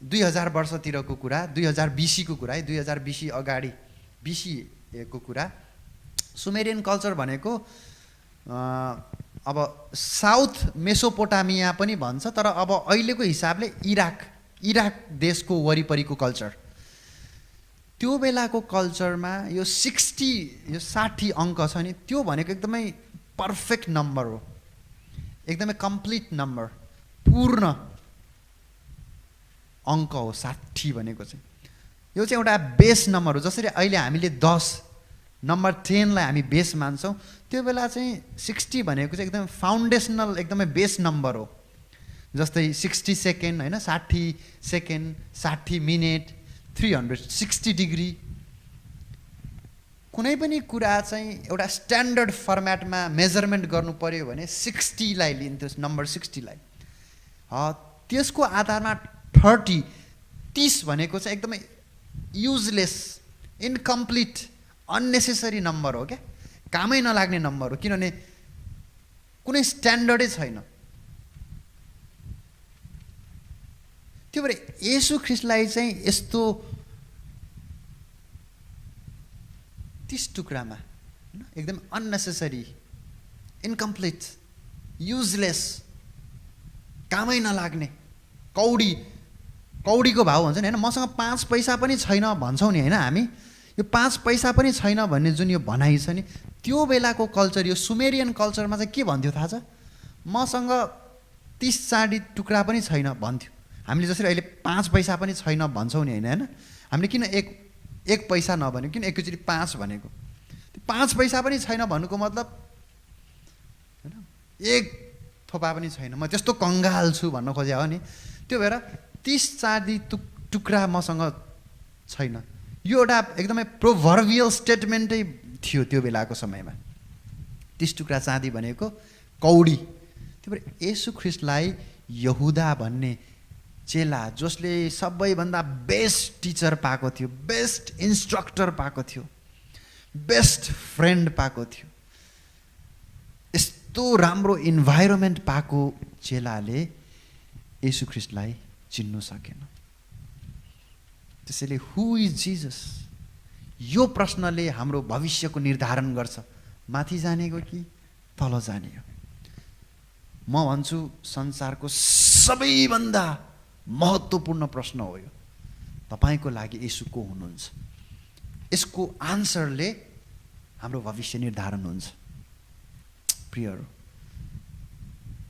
2000 वर्षतिरको कुरा, 2000 BC को कुरा है, 2000 BC अगाडि, BC को कुरा। सुमेरियन कल्चर भनेको अब साउथ मेसोपोटामिया पनि भन्छ, तर अब अहिलेको हिसाबले इराक देशको वरिपरिको कल्चर। त्यो बेलाको कल्चरमा यो 60 अङ्क छ नि, त्यो भनेको एकदमै पर्फेक्ट नम्बर हो, एकदमै कम्प्लिट नम्बर, पूर्ण अङ्क हो 60 भनेको चाहिँ। यो चाहिँ एउटा बेस नम्बर हो। जसरी अहिले हामीले 10 नम्बर 10 लाई हामी बेस मान्छौँ, त्यो बेला चाहिँ 60 भनेको चाहिँ एकदम फाउन्डेसनल, एकदमै बेस नम्बर हो। जस्तै 60 सेकेन्ड होइन, 60 सेकेन्ड, 60 मिनट, 360 डिग्री। कुनै पनि कुरा चाहिँ एउटा स्ट्यान्डर्ड फर्मेटमा मेजरमेन्ट गर्नु पर्यो भने 60 लाई लिन्थ्यो, नम्बर 60 लाई। त्यसको आधारमा 30 भनेको चाहिँ एकदमै युजलेस, इन्कम्प्लिट, अननेसेसरी नम्बर हो क्या, कामै नलाग्ने नम्बर हो, किनभने कुनै स्ट्यान्डर्डै छैन। त्यो भएर येशू ख्रीष्टलाई चाहिँ यस्तो 30 टुक्रामा एकदम अननेसेसरी, इन्कम्प्लिट, युजलेस, कामै नलाग्ने, कौडीको भाउ भन्छ नि होइन, मसँग 5 पैसा पनि छैन भन्छौँ नि होइन हामी, यो 5 पैसा पनि छैन भन्ने जुन यो भनाइ छ नि, त्यो बेलाको कल्चर, यो सुमेरियन कल्चरमा चाहिँ के भन्थ्यो थाहा छ? मसँग 30 चाँदी टुक्रा पनि छैन भन्थ्यो। हामीले जसरी अहिले 5 पैसा पनि छैन भन्छौँ नि होइन, हामीले किन एक पैसा नभनेको, किन एकैचोटि 5 भनेको? 5 पैसा पनि छैन भन्नुको मतलब होइन, एक थोपा पनि छैन, म त्यस्तो कङ्गाल छु भन्न खोजे हो नि। त्यो भएर 30 चाँदी टुक्रा मसँग छैन, यो एउटा एकदमै प्रोभर्बियल स्टेटमेन्टै थियो त्यो बेलाको समयमा। 30 टुक्रा चाँदी भनेको कौडी। त्यो भएर येशू ख्रीष्टलाई यहुदा भन्ने चेला, जसले सबैभन्दा बेस्ट टिचर पाएको थियो, बेस्ट इन्स्ट्रक्टर पाएको थियो, बेस्ट फ्रेन्ड पाएको थियो, यस्तो राम्रो इन्भाइरोमेन्ट पाएको चेलाले येशू ख्रीष्टलाई चिन्नु सकेन। त्यसैले हु इज जिजस, यो प्रश्नले हाम्रो भविष्यको निर्धारण गर्छ, माथि जानेको कि तल जानेको। म भन्छु संसारको सबैभन्दा महत्त्वपूर्ण प्रश्न हो यो, तपाईको लागि येशू को हुनुहुन्छ? यसको आन्सरले हाम्रो भविष्य निर्धारण हुन्छ प्रियहरू।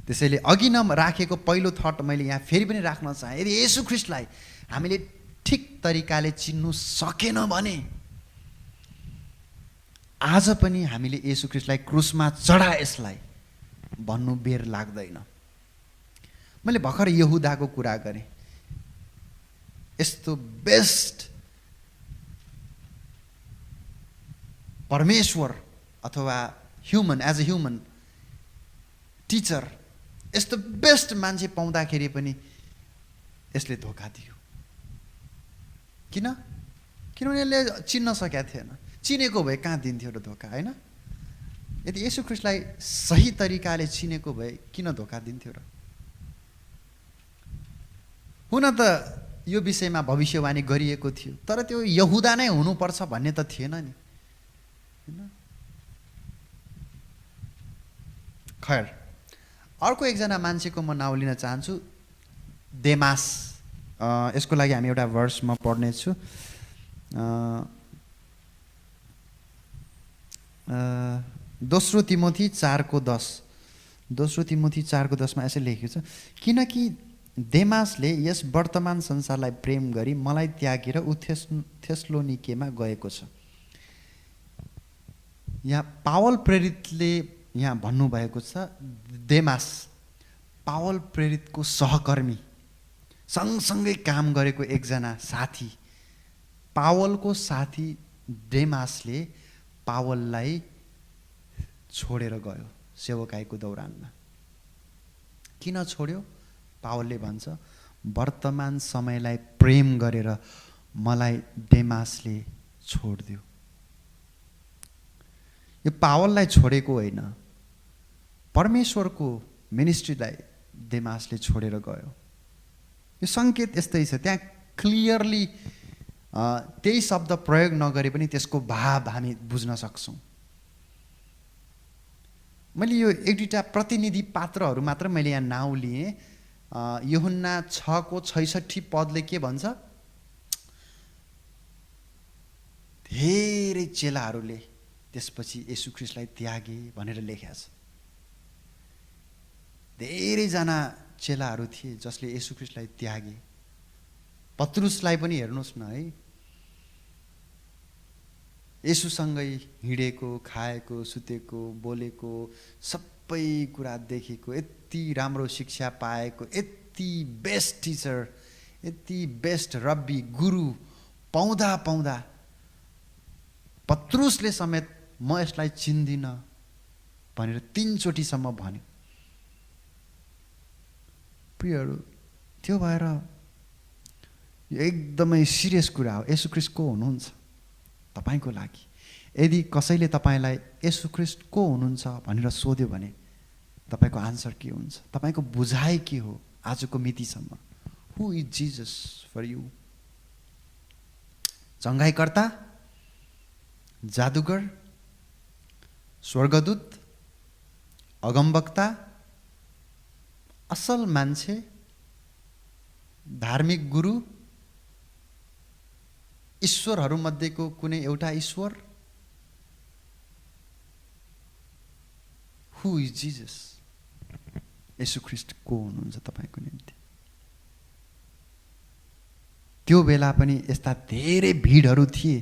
त्यसैले अघि राखेको पहिलो थट मैले यहाँ फेरि पनि राख्न चाहे, यदि येशू ख्रीष्टलाई हामीले ठिक तरिकाले चिन्नु सकेन भने आज पनि हामीले येशू ख्रीष्टलाई क्रुसमा चढा यसलाई भन्नु बेर लाग्दैन। मैले भर्खर यहुदाको कुरा गरेँ, यस्तो बेस्ट परमेश्वर अथवा human, as a human teacher, यस्तो बेस्ट मान्छे पाउँदाखेरि पनि यसले धोका दियो। किनभने यसले चिन्न सकेका थिएन। चिनेको भए कहाँ दिन्थ्यो र धोका, होइन? यदि येशू ख्रीष्टलाई सही तरिकाले चिनेको भए किन धोका दिन्थ्यो र? हुन त यो विषयमा भविष्यवाणी गरिएको थियो, तर त्यो यहुदा नै हुनुपर्छ भन्ने त थिएन नि, होइन? खैर, अर्को एकजना मान्छेको म नाउँ लिन चाहन्छु, देमास। यसको लागि हामी एउटा भर्स म पढ्नेछु। दोस्रो तिमोथी 4:10। दोस्रो तिमोथी 4:10 मा यसरी लेखेको छ, किनकि देमासले यस वर्तमान संसारलाई प्रेम गरी मलाई त्यागेर ऊ थेस्लोनिकेमा गएको छ। यहाँ पावल प्रेरितले यहाँ भन्नुभएको छ, देमास पावल प्रेरितको सहकर्मी, सँगसँगै काम गरेको एकजना साथी, पावलको साथी देमासले पावललाई छोडेर गयो सेवकाईको दौरानमा। किन छोड्यो? पावलले भन्छ, वर्तमान समयलाई प्रेम गरेर मलाई देमासले छोडिदियो। यो पावललाई छोडेको होइन, परमेश्वरको मिनिस्ट्रीलाई देमासले छोडेर गयो। यो सङ्केत यस्तै छ, त्यहाँ क्लियरली त्यही शब्द प्रयोग नगरे पनि त्यसको भाव हामी बुझ्न सक्छौँ। मैले यो एक दुईवटा प्रतिनिधि पात्रहरू मात्र मैले यहाँ नाउँ लिएँ। यूहन्ना 6:66 के भन्छ? धेरै चेलाहरूले त्यसपछि येशू ख्रीष्टलाई त्यागे भनेर लेखेको छ। धेरैजना चेलाहरू थिए जसले येशू ख्रीष्टलाई त्यागे। पत्रुसलाई पनि हेर्नुहोस् न है, येशूसँगै हिँडेको, खाएको, सुतेको, बोलेको, सबै कुरा देखेको, यति राम्रो शिक्षा पाएको, यति बेस्ट टिचर, यति बेस्ट रब्बी गुरु पाउँदा पाउँदा पत्रुसले समेत म यसलाई चिन्दिनँ भनेर 3 चोटिसम्म भन्यो। प्रियहरू, त्यो भएर यो एकदमै सिरियस कुरा हो। येशू ख्रीष्ट को हुनुहुन्छ तपाईँको लागि? यदि कसैले तपाईँलाई येशू ख्रीष्ट को हुनुहुन्छ भनेर सोध्यो भने तपाईँको आन्सर के हुन्छ? तपाईँको बुझाइ के हो आजको मितिसम्म? हु इज जिजस फर यु? चङ्गाइकर्ता, जादुगर, स्वर्गदूत, अगमवक्ता, असल मान्छे, धार्मिक गुरु, ईश्वरहरूमध्येको कुनै एउटा ईश्वर? हु इज जिजस? येशू ख्रीष्ट को हुनुहुन्छ तपाईँको निम्ति? त्यो बेला पनि यस्ता धेरै भिडहरू थिए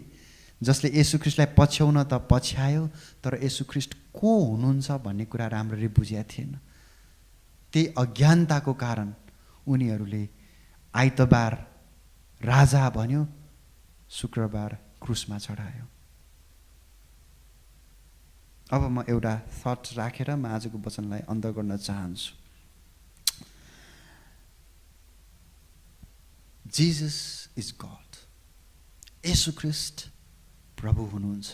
जसले येशू ख्रीष्टलाई पछ्याउन त पछ्यायो, तर येशू ख्रीष्ट को हुनुहुन्छ भन्ने कुरा राम्ररी बुझेका थिएन। त्यही अज्ञानताको कारण उनीहरूले आइतबार राजा भन्यो, शुक्रबार क्रुसमा चढायो। अब म एउटा थट राखेर म आजको वचनलाई अन्त गर्न चाहन्छु। Jesus is god. येशू ख्रीष्ट प्रभु हुनुहुन्छ।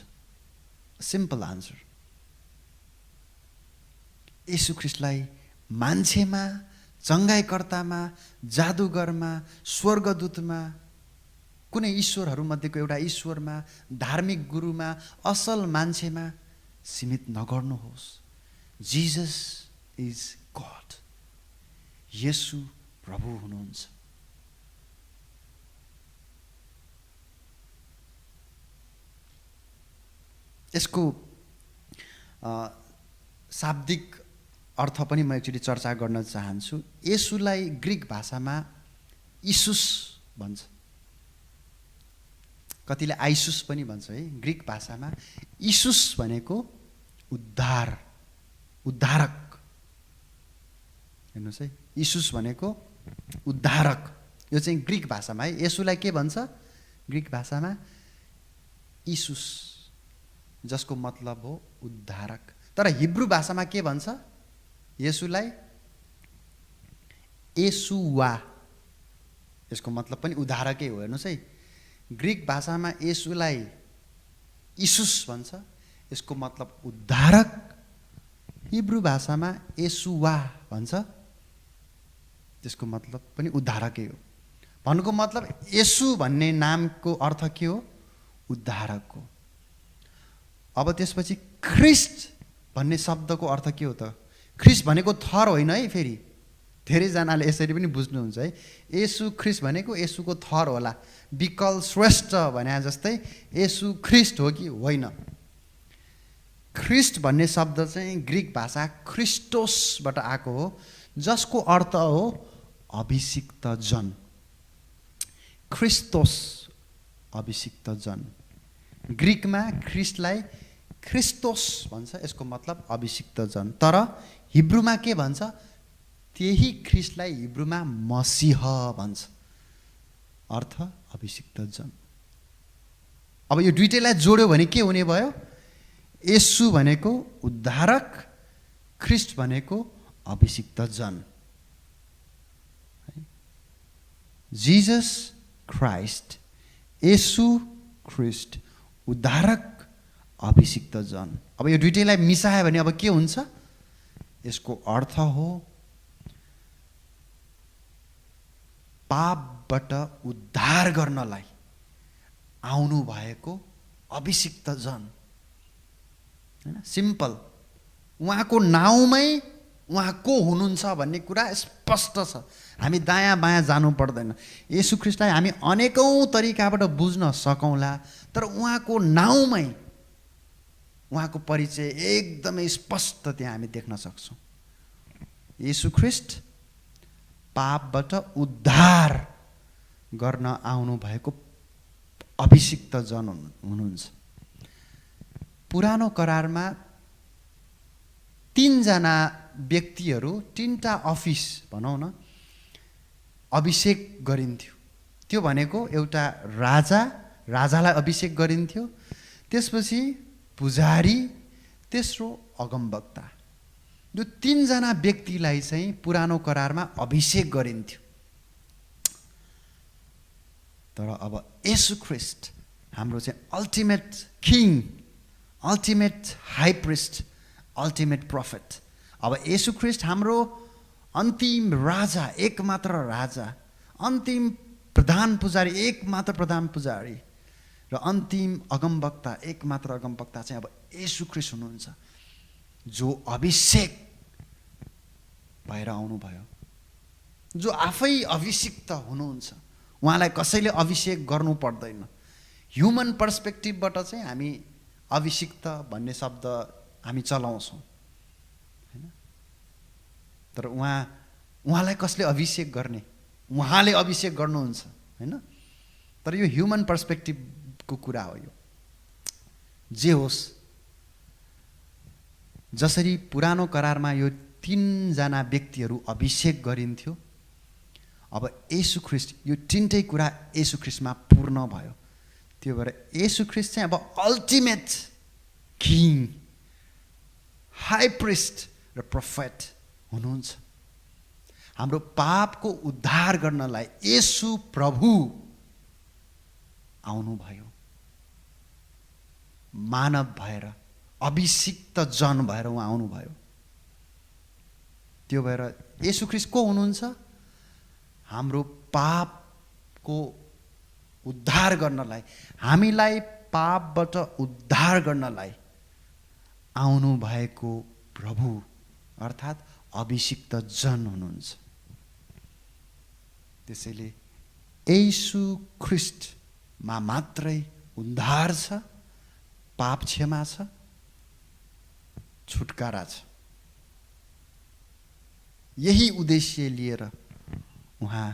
Simple answer. येशू ख्रीष्टलाई मान्छेमा, चङ्गाइकर्तामा, जादुगरमा, स्वर्गदूतमा, कुनै ईश्वरहरूमध्येको एउटा ईश्वरमा, धार्मिक गुरुमा, असल मान्छेमा सीमित नगर्नुहोस्। Jesus is god. येशू प्रभु हुनुहुन्छ। यसको शाब्दिक अर्थ पनि म एकचोटि चर्चा गर्न चाहन्छु। येशूलाई ग्रिक भाषामा इसुस भन्छ, कतिले आइसुस पनि भन्छ है। ग्रिक भाषामा इसुस भनेको उद्धार, उद्धारक। हेर्नुहोस् है, इसुस भनेको उद्धारक। यो चाहिँ ग्रिक भाषामा है। येशूलाई के भन्छ? ग्रिक भाषामा इसुस, जसको मतलब हो उद्धारक। तर हिब्रू भाषामा के भन्छ? येशूलाई येशुवा। यसको मतलब पनि उद्धारकै हो। हेर्नुहोस् है, ग्रिक भाषामा येशूलाई इशुस भन्छ, यसको मतलब उद्धारक। हिब्रू भाषामा येशुवा भन्छ, त्यसको मतलब पनि उद्धारकै हो। भन्नुको मतलब येशू भन्ने नामको अर्थ के हो? उद्धारक हो। अब त्यसपछि ख्रिस्ट भन्ने शब्दको अर्थ के हो त? ख्रिस्ट भनेको थर होइन है। फेरि धेरैजनाले यसरी पनि बुझ्नुहुन्छ है, येशू ख्रिस्ट भनेको येशूको थर होला, विकल श्रेष्ठ भने जस्तै येशू ख्रिस्ट हो कि होइन। ख्रिस्ट भन्ने शब्द चाहिँ ग्रिक भाषा ख्रिस्टोसबाट आएको हो, जसको अर्थ हो अभिषिक्त जन। ख्रिस्टोस अभिषिक्त जन। ग्रिकमा ख्रिस्टलाई ख्रिस्टोस भन्छ, यसको मतलब अभिषिक्त जन। तर हिब्रूमा के भन्छ? त्यही ख्रिस्टलाई हिब्रूमा मसीह भन्छ, अर्थ अभिषिक्त जन। अब यो दुईटैलाई जोड्यो भने के हुने भयो? येशू भनेको उद्धारक, ख्रिस्ट भनेको अभिषिक्त जन। जीसस क्राइस्ट, येशू ख्रिस्ट, उद्धारक, अभिषिक्त जन। अब यो दुईटैलाई मिसायो भने अब के हुन्छ? यसको अर्थ हो पापबाट उद्धार गर्नलाई आउनु भएको अभिषिक्त जन। हैन, सिम्पल। उहाँको नाउँमै उहाँ को हुनुहुन्छ भन्ने कुरा स्पष्ट छ। हामी दायाँ बायाँ जानु पर्दैन। येशू ख्रिस्टलाई हामी अनेकौँ तरिकाबाट बुझ्न सकौँला, तर उहाँको नाउँमै उहाँको परिचय एकदमै स्पष्ट त्यहाँ हामी देख्न सक्छौँ। येशू ख्रिस्ट पापबाट उद्धार गर्न आउनु भएको अभिषिक्त जन हुनुहुन्छ। पुरानो करारमा तीनजना व्यक्तिहरू, तीनटा अफिस भनौँ न, अभिषेक गरिन्थ्यो। त्यो भनेको एउटा राजालाई अभिषेक गरिन्थ्यो, त्यसपछि पुजारी, तेस्रो अगमवक्ता। यो तीनजना व्यक्तिलाई चाहिँ पुरानो करारमा अभिषेक गरिन्थ्यो। तर अब येशू ख्रिस्ट हाम्रो चाहिँ ultimate king, ultimate high priest, ultimate prophet. अब येशू ख्रिस्ट हाम्रो अन्तिम राजा, एकमात्र राजा, अन्तिम प्रधान पुजारी, एकमात्र प्रधान पुजारी र अन्तिम अगमवक्ता, एकमात्र अगमवक्ता चाहिँ अब येशू ख्रिस्ट हुनुहुन्छ, जो अभिषेक भएर आउनुभयो, जो आफै अभिषिक्त हुनुहुन्छ। उहाँलाई कसैले अभिषेक गर्नु पर्दैन। ह्युमन पर्सपेक्टिभबाट चाहिँ हामी अभिषिक्त भन्ने शब्द हामी चलाउँछौँ, हैन? तर उहाँलाई कसले अभिषेक गर्ने? उहाँले अभिषेक गर्नुहुन्छ, हैन? तर यो ह्युमन पर्सपेक्टिभको कुरा हो। यो जे होस्, जसरी पुरानो करारमा यो तीनजना व्यक्तिहरू अभिषेक गरिन्थ्यो, अब येशू ख्रिस्ट, यो तीनटै कुरा येशू ख्रिस्टमा पूर्ण भयो। त्यो भएर येशू ख्रिस्ट चाहिँ अब अल्टिमेट किङ, हाई प्रिस्ट र प्रोफेट हुनुहुन्छ। हाम्रो पापको उद्धार गर्नलाई येशू प्रभु आउनुभयो, मानव भएर, अभिषिक्त जन भएर उहाँ आउनुभयो। त्यो भएर येशू ख्रिस्ट को हुनुहुन्छ? हाम्रो पापको उद्धार गर्नलाई, हामीलाई पापबाट उद्धार गर्नलाई आउनु भएको प्रभु, अर्थात् अभिषिक्त जन हुनुहुन्छ। त्यसैले येशू ख्रिस्टमा मात्रै उद्धार छ, पाप क्षमा छ, छुटकारा छ। यही उद्देश्य लिएर उहाँ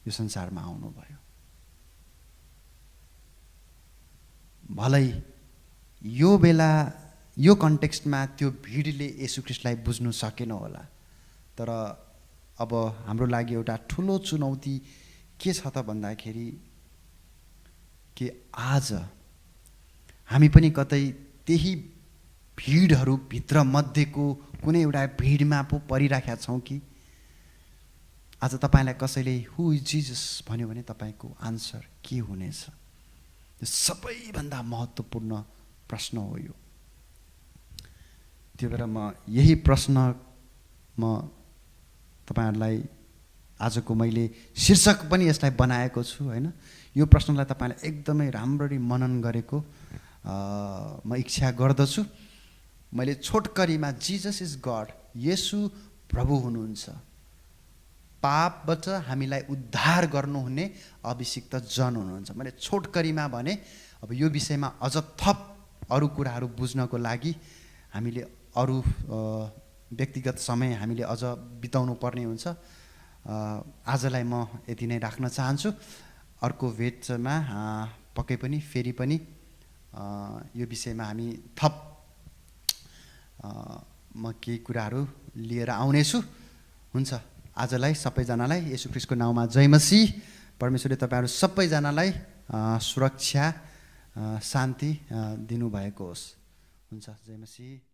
यो संसारमा आउनुभयो। भलै यो बेला यो कन्टेक्स्टमा त्यो भिडले येशू ख्रिस्टलाई बुझ्नु सकेन होला, तर अब हाम्रो लागि एउटा ठुलो चुनौती के छ त भन्दाखेरि कि आज हामी पनि कतै त्यही भिडहरू भित्र मध्येको कुनै एउटा भिडमा पो परिराखेका छौँ कि? आज तपाईँलाई कसैले हु इज जिजस भन्यो भने तपाईँको आन्सर के हुनेछ? यो सबैभन्दा महत्त्वपूर्ण प्रश्न हो यो। त्यही भएर म यही प्रश्न तपाईँहरूलाई आजको मैले शीर्षक पनि यसलाई बनाएको छु होइन। यो प्रश्नलाई तपाईँले एकदमै राम्ररी मनन गरेको म इच्छा गर्दछु। मैले छोटकरीमा जिजस इज गड, येशू प्रभु हुनुहुन्छ, पापबाट हामीलाई उद्धार गर्नुहुने अभिषिक्त जन हुनुहुन्छ। मैले छोटकरीमा भने। अब यो विषयमा अझ थप अरू कुराहरू बुझ्नको लागि हामीले अरू व्यक्तिगत समय हामीले अझ बिताउनु पर्ने हुन्छ। आजलाई म यति नै राख्न चाहन्छु। अर्को भेटमा पक्कै पनि फेरि पनि यो विषयमा हामी थप म केही कुराहरू लिएर आउनेछु। हुन्छ, आजलाई सबैजनालाई येशू ख्रीष्टको नाउँमा जय मसीह। परमेश्वरले तपाईँहरू सबैजनालाई सुरक्षा शान्ति दिनुभएको होस्। हुन्छ, जय मसीह।